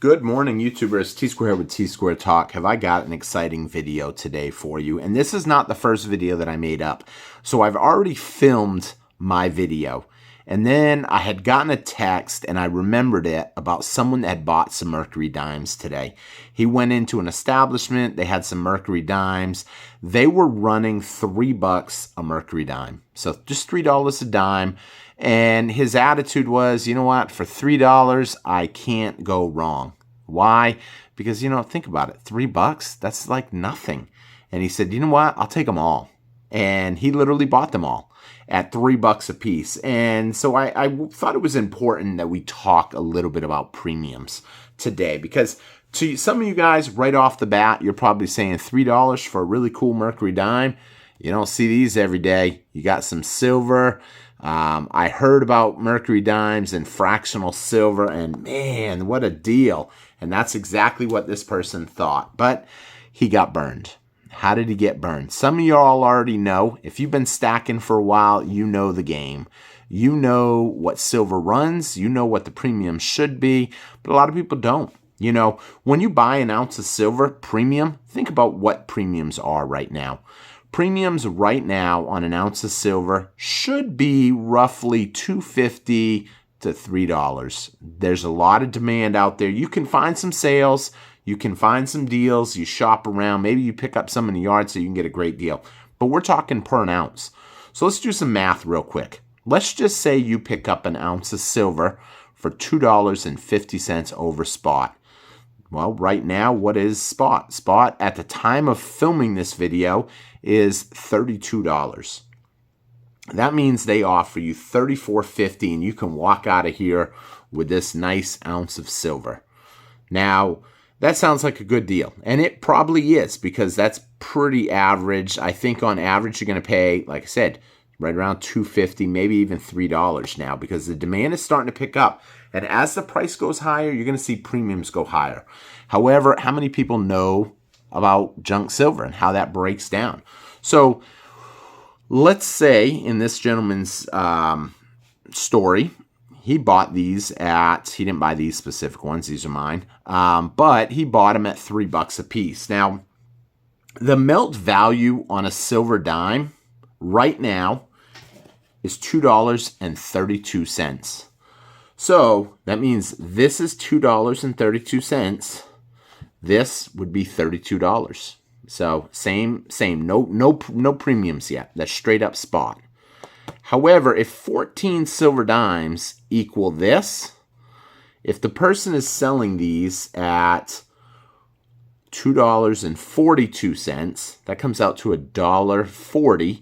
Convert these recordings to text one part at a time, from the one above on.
Good morning, YouTubers. T-Square here with T-Square Talk. Have I got an exciting video today for you? And this is not the first video that I made up. So I've already filmed my video. And then I had gotten a text and I remembered it about someone that had bought some Mercury dimes today. He went into an establishment. They had some Mercury dimes. They were running $3 a Mercury dime. So just $3 a dime. And his attitude was, you know what, for $3, I can't go wrong. Why? Because, think about it. $3, that's like nothing. And he said, you know what, I'll take them all. And he literally bought them all at $3 a piece. And so I thought it was important that we talk a little bit about premiums today, because to some of you guys right off the bat, you're probably saying $3 for a really cool Mercury dime. You don't see these every day. You got some silver. I heard about Mercury dimes and fractional silver, and man, what a deal. And that's exactly what this person thought. But he got burned. How did he get burned? Some of y'all already know. If you've been stacking for a while, you know the game. You know what silver runs. You know what the premium should be. But a lot of people don't. When you buy an ounce of silver premium, think about what premiums are right now. Premiums right now on an ounce of silver should be roughly $2.50 to $3. There's a lot of demand out there. You can find some sales. You can find some deals. You shop around. Maybe you pick up some in the yard so you can get a great deal. But we're talking per an ounce. So let's do some math real quick. Let's just say you pick up an ounce of silver for $2.50 over spot. Well, right now, what is spot? Spot at the time of filming this video is $32. That means they offer you $34.50 and you can walk out of here with this nice ounce of silver. Now, that sounds like a good deal, and it probably is, because that's pretty average. I think on average you're going to pay, like I said, right around $2.50, maybe even $3 now, because the demand is starting to pick up. And as the price goes higher, you're going to see premiums go higher. However, how many people know about junk silver and how that breaks down? So let's say in this gentleman's story, he bought these he didn't buy these specific ones, these are mine, but he bought them at $3 a piece. Now, the melt value on a silver dime right now is $2.32. So that means this is $2.32. This would be $32. So same, no premiums yet. That's straight up spot. However, if 14 silver dimes equal this, if the person is selling these at $2.42, that comes out to $1.40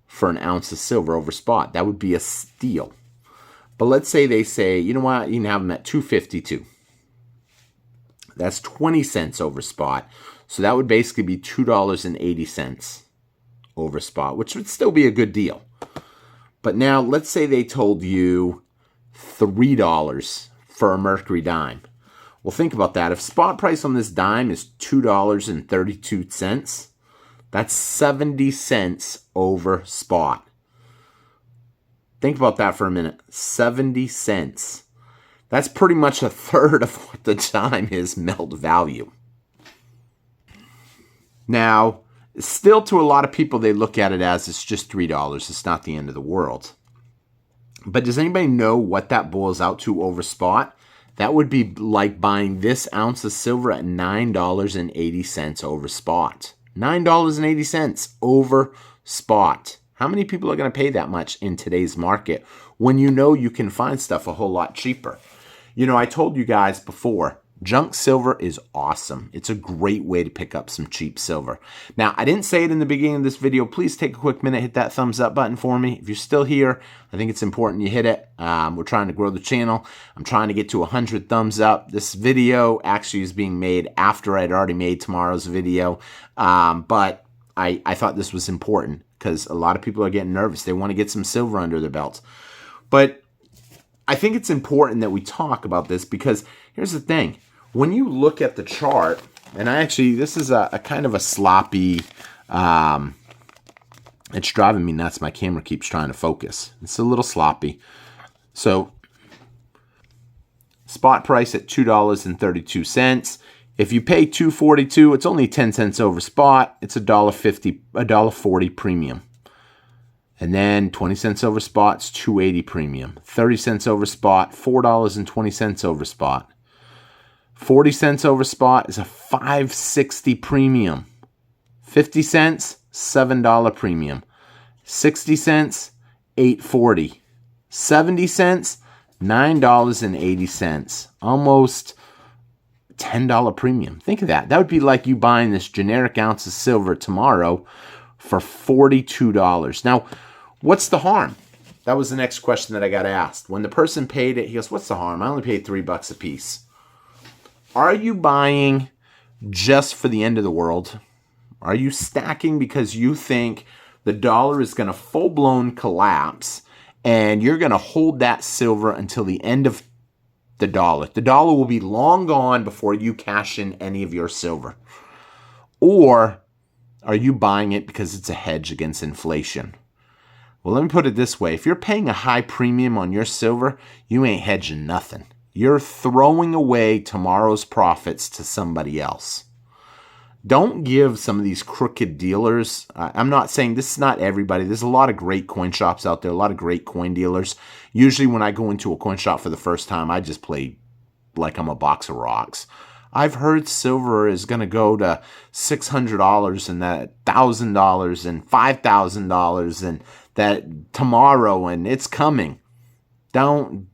for an ounce of silver over spot. That would be a steal. But let's say they say, you know what, you can have them at $2.52. That's 20 cents over spot. So that would basically be $2.80 over spot, which would still be a good deal. But now let's say they told you $3 for a Mercury dime. Well, think about that. If spot price on this dime is $2.32, that's 70 cents over spot. Think about that for a minute. 70 cents. That's pretty much a third of what the dime is melt value. Now, still to a lot of people, they look at it as it's just $3. It's not the end of the world. But does anybody know what that boils out to over spot? That would be like buying this ounce of silver at $9.80 over spot. $9.80 over spot. How many people are going to pay that much in today's market when you know you can find stuff a whole lot cheaper? I told you guys before, junk silver is awesome. It's a great way to pick up some cheap silver. Now, I didn't say it in the beginning of this video. Please take a quick minute, hit that thumbs up button for me. If you're still here, I think it's important you hit it. We're trying to grow the channel. I'm trying to get to 100 thumbs up. This video actually is being made after I'd already made tomorrow's video, but I thought this was important because a lot of people are getting nervous. They want to get some silver under their belts. But I think it's important that we talk about this because here's the thing. When you look at the chart, and this is a kind of a sloppy, it's driving me nuts. My camera keeps trying to focus. It's a little sloppy. So Spot price at $2.32. If you pay $2.42, it's only 10 cents over spot. It's $1.50, $1.40 premium. And then 20 cents over spot's $2.80 premium. 30 cents over spot, $4.20 over spot. 40 cents over spot is a $5.60 premium. 50 cents, $7 premium. 60 cents, $8.40. 70 cents, $9.80. Almost $10 premium. Think of that. That would be like you buying this generic ounce of silver tomorrow for $42. Now, what's the harm? That was the next question that I got asked. When the person paid it, he goes, what's the harm? I only paid $3 a piece. Are you buying just for the end of the world? Are you stacking because you think the dollar is going to full-blown collapse and you're going to hold that silver until the end of the dollar? The dollar will be long gone before you cash in any of your silver. Or are you buying it because it's a hedge against inflation? Well, let me put it this way. If you're paying a high premium on your silver, you ain't hedging nothing. You're throwing away tomorrow's profits to somebody else. Don't give some of these crooked dealers, I'm not saying this is not everybody. There's a lot of great coin shops out there, a lot of great coin dealers. Usually when I go into a coin shop for the first time, I just play like I'm a box of rocks. I've heard silver is going to go to $600 and that $1,000 and $5,000 and that tomorrow and it's coming. Don't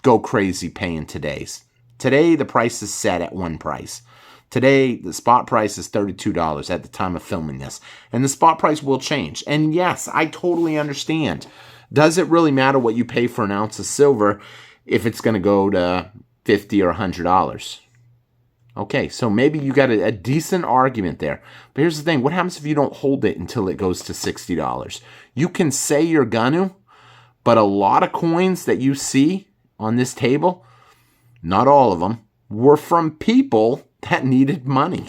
go crazy paying today's. Today, the price is set at one price. Today, the spot price is $32 at the time of filming this. And the spot price will change. And yes, I totally understand. Does it really matter what you pay for an ounce of silver if it's going to go to $50 or $100? Okay, so maybe you got a decent argument there. But here's the thing. What happens if you don't hold it until it goes to $60? You can say you're gonna, but a lot of coins that you see on this table, not all of them, were from people that needed money.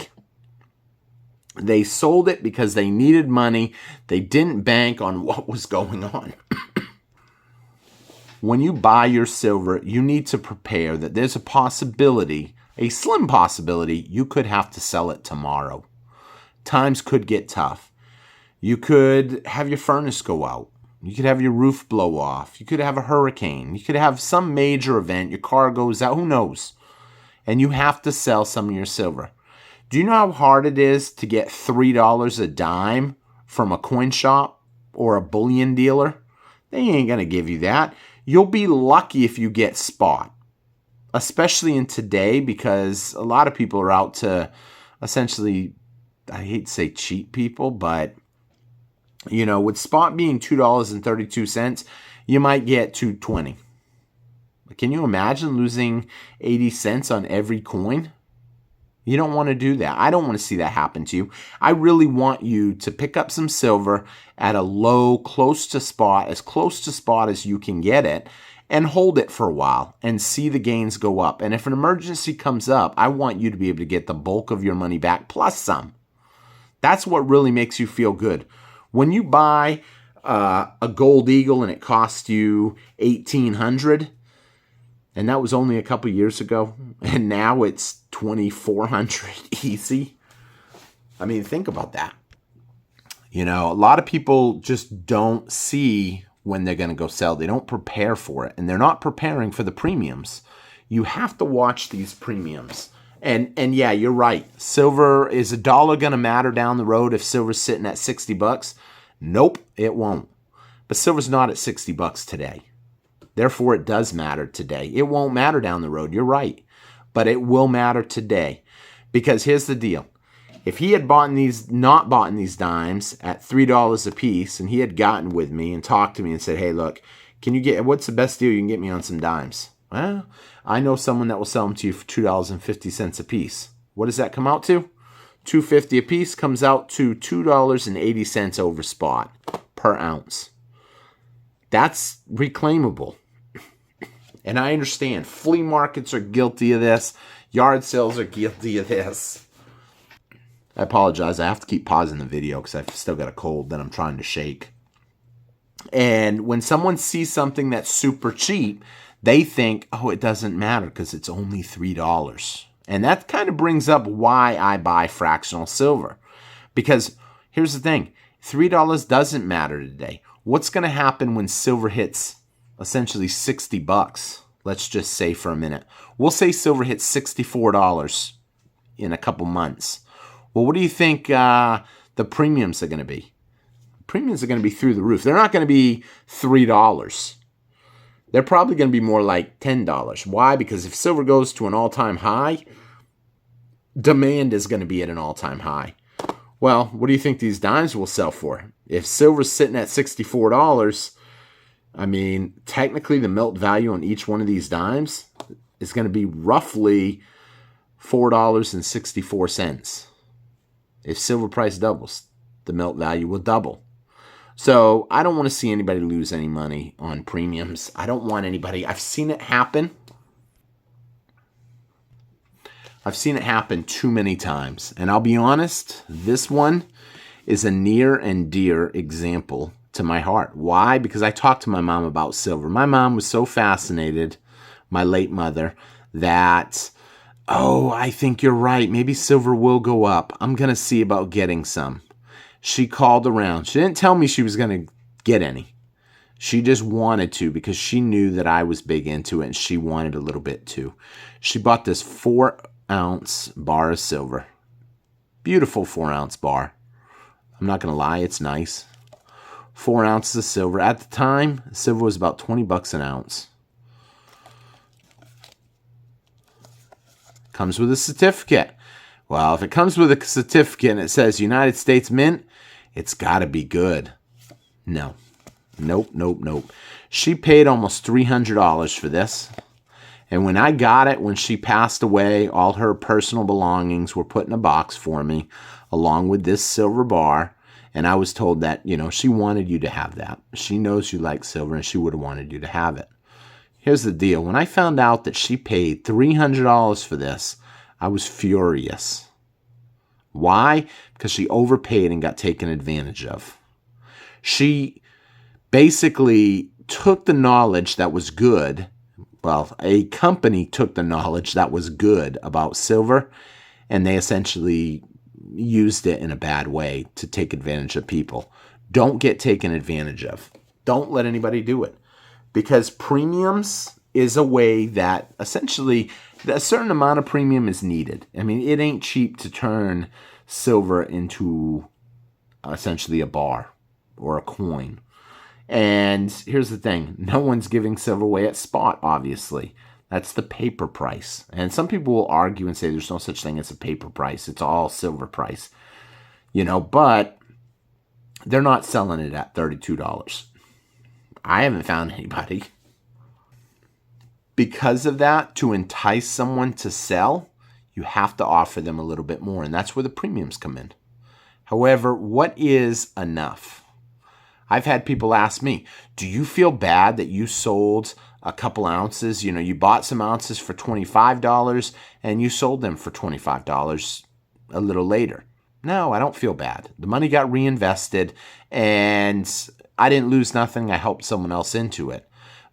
They sold it because they needed money. They didn't bank on what was going on. When you buy your silver, you need to prepare that there's a possibility, a slim possibility, you could have to sell it tomorrow. Times could get tough. You could have your furnace go out. You could have your roof blow off. You could have a hurricane. You could have some major event. Your car goes out. Who knows? And you have to sell some of your silver. Do you know how hard it is to get $3 a dime from a coin shop or a bullion dealer? They ain't going to give you that. You'll be lucky if you get spot. Especially in today, because a lot of people are out to essentially, I hate to say cheat people, but you know, with spot being $2.32, you might get $2.20. Can you imagine losing 80 cents on every coin? You don't want to do that. I don't want to see that happen to you. I really want you to pick up some silver at a low, close to spot as you can get it, and hold it for a while and see the gains go up. And if an emergency comes up, I want you to be able to get the bulk of your money back plus some. That's what really makes you feel good. When you buy a gold eagle and it costs you $1,800, and that was only a couple years ago, and now it's $2,400 easy. I mean, think about that. You know, a lot of people just don't see when they're going to go sell. They don't prepare for it, and they're not preparing for the premiums. You have to watch these premiums. And yeah, you're right. Silver, is $1 going to matter down the road if silver's sitting at $60? Nope, it won't. But silver's not at $60 today. Therefore, it does matter today. It won't matter down the road. You're right. But it will matter today. Because here's the deal. If he had not bought these dimes at $3 a piece, and he had gotten with me and talked to me and said, hey, look, what's the best deal you can get me on some dimes? Well, I know someone that will sell them to you for $2.50 a piece. What does that come out to? $2.50 a piece comes out to $2.80 over spot per ounce. That's reclaimable. And I understand flea markets are guilty of this. Yard sales are guilty of this. I apologize. I have to keep pausing the video because I've still got a cold that I'm trying to shake. And when someone sees something that's super cheap, They think, oh, it doesn't matter because it's only $3. And that kind of brings up why I buy fractional silver. Because here's the thing, $3 doesn't matter today. What's going to happen when silver hits essentially $60? Let's just say for a minute. We'll say silver hits $64 in a couple months. Well, what do you think the premiums are going to be? Premiums are going to be through the roof. They're not going to be $3. They're probably going to be more like $10. Why? Because if silver goes to an all-time high, demand is going to be at an all-time high. Well, what do you think these dimes will sell for? If silver's sitting at $64, I mean, technically the melt value on each one of these dimes is going to be roughly $4.64. If silver price doubles, the melt value will double. So I don't want to see anybody lose any money on premiums. I don't want anybody. I've seen it happen. I've seen it happen too many times. And I'll be honest, this one is a near and dear example to my heart. Why? Because I talked to my mom about silver. My mom was so fascinated, my late mother, that, oh, I think you're right. Maybe silver will go up. I'm going to see about getting some. She called around. She didn't tell me she was going to get any. She just wanted to because she knew that I was big into it and she wanted a little bit too. She bought this 4-ounce bar of silver. Beautiful 4-ounce bar. I'm not going to lie, it's nice. 4 ounces of silver. At the time, silver was about $20 an ounce. Comes with a certificate. Well, if it comes with a certificate and it says United States Mint, it's got to be good. No. Nope. She paid almost $300 for this. And when I got it, when she passed away, all her personal belongings were put in a box for me, along with this silver bar. And I was told that, she wanted you to have that. She knows you like silver and she would have wanted you to have it. Here's the deal. When I found out that she paid $300 for this, I was furious. Why? Because she overpaid and got taken advantage of. She basically took the knowledge that was good. Well, a company took the knowledge that was good about silver, and they essentially used it in a bad way to take advantage of people. Don't get taken advantage of. Don't let anybody do it. Because premiums is a way that essentially a certain amount of premium is needed. I mean, it ain't cheap to turn silver into essentially a bar or a coin. And here's the thing. No one's giving silver away at spot, obviously. That's the paper price. And some people will argue and say there's no such thing as a paper price. It's all silver price. But they're not selling it at $32. I haven't found anybody. Because of that, to entice someone to sell, you have to offer them a little bit more. And that's where the premiums come in. However, what is enough? I've had people ask me, do you feel bad that you sold a couple ounces? You bought some ounces for $25 and you sold them for $25 a little later. No, I don't feel bad. The money got reinvested and I didn't lose nothing. I helped someone else into it.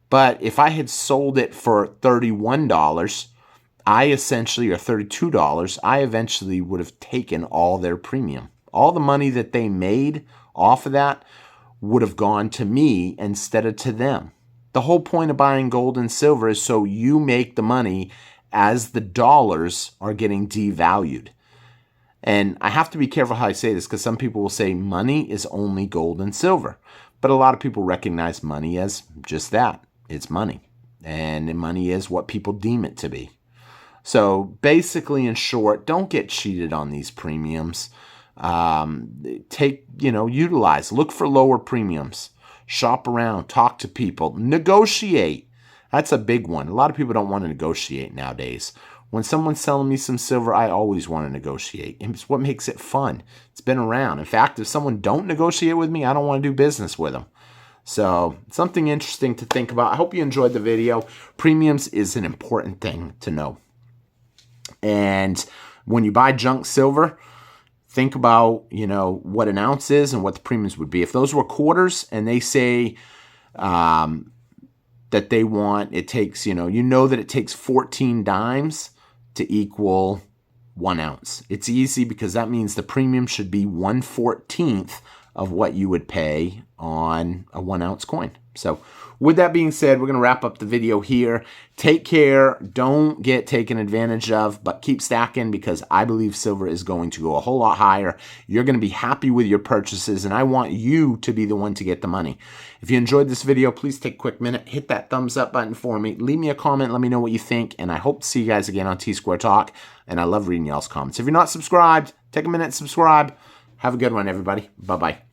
But if I had sold it for $31, or $32, I eventually would have taken all their premium. All the money that they made off of that would have gone to me instead of to them. The whole point of buying gold and silver is so you make the money as the dollars are getting devalued. And I have to be careful how I say this because some people will say money is only gold and silver. But a lot of people recognize money as just that. It's money. And money is what people deem it to be. So basically, in short, don't get cheated on these premiums. Utilize, look for lower premiums. Shop around, talk to people, negotiate. That's a big one. A lot of people don't want to negotiate nowadays. When someone's selling me some silver, I always want to negotiate. It's what makes it fun. It's been around. In fact, if someone don't negotiate with me, I don't want to do business with them. So something interesting to think about. I hope you enjoyed the video. Premiums is an important thing to know. And when you buy junk silver, think about, what an ounce is and what the premiums would be. If those were quarters and they say that they want. It takes, you know that it takes 14 dimes to equal 1 ounce. It's easy because that means the premium should be 1/14th of what you would pay on a 1 ounce coin. So with that being said, we're going to wrap up the video here. Take care. Don't get taken advantage of, but keep stacking because I believe silver is going to go a whole lot higher. You're going to be happy with your purchases, and I want you to be the one to get the money. If you enjoyed this video, please take a quick minute, hit that thumbs up button for me. Leave me a comment. Let me know what you think, and I hope to see you guys again on T-Square Talk, and I love reading y'all's comments. If you're not subscribed, take a minute and subscribe. Have a good one, everybody. Bye-bye.